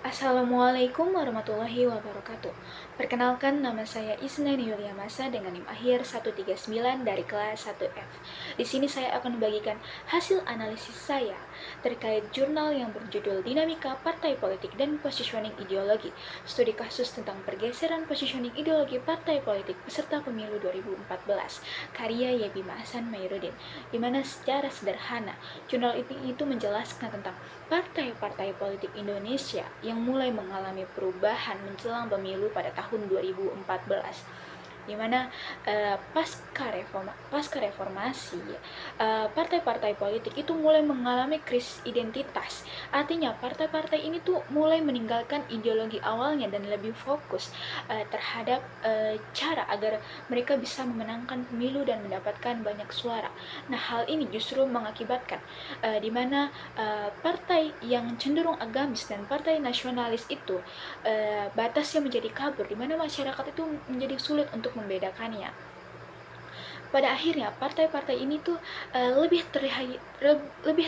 Assalamualaikum warahmatullahi wabarakatuh. Perkenalkan, nama saya Isnan Yulia Masa dengan NIM akhir 139 dari kelas 1F. Di sini saya akan membagikan hasil analisis saya terkait jurnal yang berjudul Dinamika Partai Politik dan Positioning Ideologi, studi kasus tentang pergeseran positioning ideologi partai politik peserta pemilu 2014, karya Yebima Hasan Mairudin, di mana secara sederhana jurnal itu menjelaskan tentang partai-partai politik Indonesia yang mulai mengalami perubahan menjelang pemilu pada tahun 2014, di mana pasca reformasi partai-partai politik itu mulai mengalami krisis identitas. Artinya partai-partai ini tuh mulai meninggalkan ideologi awalnya dan lebih fokus terhadap cara agar mereka bisa memenangkan pemilu dan mendapatkan banyak suara. Nah, hal ini justru mengakibatkan di mana partai yang cenderung agamis dan partai nasionalis itu batasnya menjadi kabur, di mana masyarakat itu menjadi sulit untuk membedakannya. Pada akhirnya partai-partai ini tuh lebih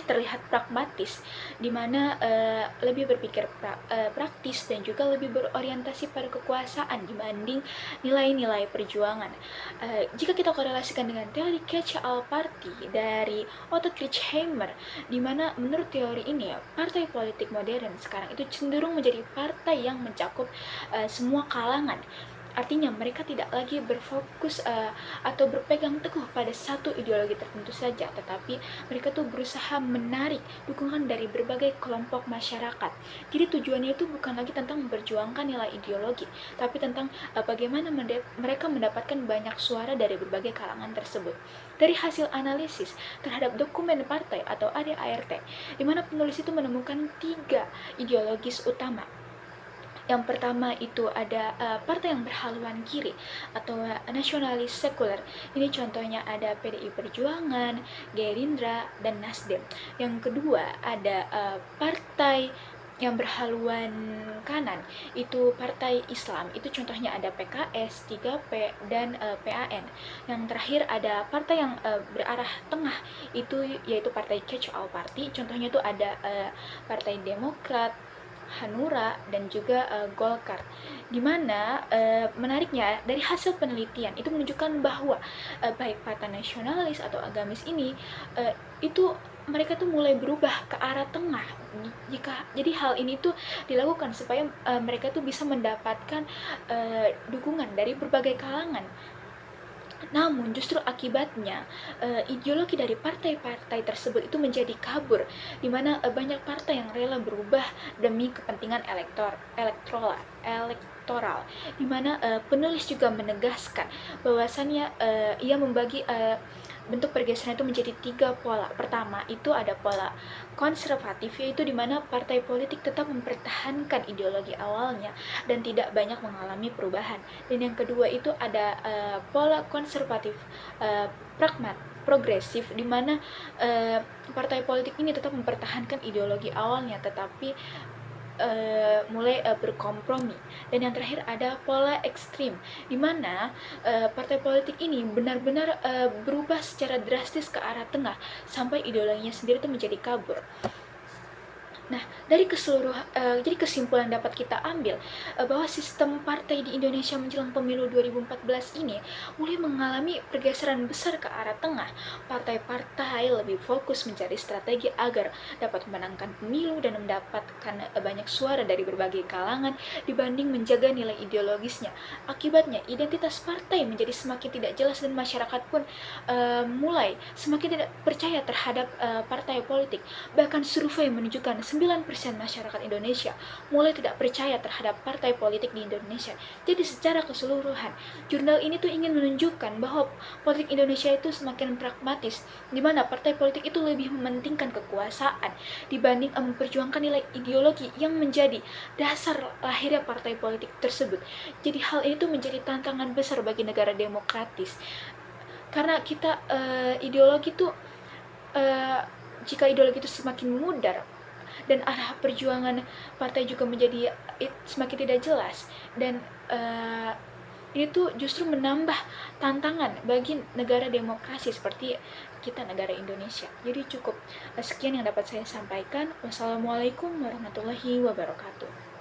terlihat pragmatis, di mana lebih berpikir praktis dan juga lebih berorientasi pada kekuasaan dibanding nilai-nilai perjuangan. Jika kita korelasikan dengan teori catch-all party dari Otto Kirchheimer, di mana menurut teori ini partai politik modern sekarang itu cenderung menjadi partai yang mencakup semua kalangan. Artinya mereka tidak lagi berfokus atau berpegang teguh pada satu ideologi tertentu saja, tetapi mereka tuh berusaha menarik dukungan dari berbagai kelompok masyarakat. Jadi tujuannya itu bukan lagi tentang memperjuangkan nilai ideologi, tapi tentang bagaimana mereka mendapatkan banyak suara dari berbagai kalangan tersebut. Dari hasil analisis terhadap dokumen partai atau ADART, di mana penulis itu menemukan 3 ideologis utama. Yang pertama itu ada partai yang berhaluan kiri atau nasionalis sekuler. Ini contohnya ada PDI Perjuangan, Gerindra, dan Nasdem. Yang kedua ada partai yang berhaluan kanan, itu partai Islam. Itu contohnya ada PKS, 3P, dan PAN. Yang terakhir ada partai yang berarah tengah, itu yaitu partai catch-all party. Contohnya itu ada Partai Demokrat, Hanura, dan juga Golkar. Dimana menariknya dari hasil penelitian itu menunjukkan bahwa baik partai nasionalis atau agamis ini itu mereka tuh mulai berubah ke arah tengah. Jadi hal ini tuh dilakukan supaya mereka tuh bisa mendapatkan dukungan dari berbagai kalangan. Namun justru akibatnya ideologi dari partai-partai tersebut itu menjadi kabur, di mana banyak partai yang rela berubah demi kepentingan elektoral, di mana penulis juga menegaskan bahwasannya ia membagi bentuk pergeseran itu menjadi 3 pola. Pertama itu ada pola konservatif, yaitu di mana partai politik tetap mempertahankan ideologi awalnya dan tidak banyak mengalami perubahan. Dan yang kedua itu ada pola konservatif progresif, di mana partai politik ini tetap mempertahankan ideologi awalnya tetapi mulai berkompromi. Dan yang terakhir ada pola ekstrim, di mana partai politik ini benar-benar berubah secara drastis ke arah tengah sampai ideologinya sendiri itu menjadi kabur. Nah, dari jadi kesimpulan dapat kita ambil bahwa sistem partai di Indonesia menjelang pemilu 2014 ini mulai mengalami pergeseran besar ke arah tengah. Partai-partai lebih fokus mencari strategi agar dapat memenangkan pemilu dan mendapatkan banyak suara dari berbagai kalangan dibanding menjaga nilai ideologisnya. Akibatnya, identitas partai menjadi semakin tidak jelas dan masyarakat pun mulai semakin tidak percaya terhadap partai politik. Bahkan survei menunjukkan 9% masyarakat Indonesia mulai tidak percaya terhadap partai politik di Indonesia. Jadi secara keseluruhan, jurnal ini tuh ingin menunjukkan bahwa politik Indonesia itu semakin pragmatis, di mana partai politik itu lebih mementingkan kekuasaan dibanding memperjuangkan nilai ideologi yang menjadi dasar lahirnya partai politik tersebut. Jadi hal ini tuh menjadi tantangan besar bagi negara demokratis. Karena kita ideologi tuh jika ideologi itu semakin memudar dan arah perjuangan partai juga menjadi semakin tidak jelas, dan ini tuh justru menambah tantangan bagi negara demokrasi seperti kita, negara Indonesia. Jadi cukup sekian yang dapat saya sampaikan. Wassalamualaikum warahmatullahi wabarakatuh.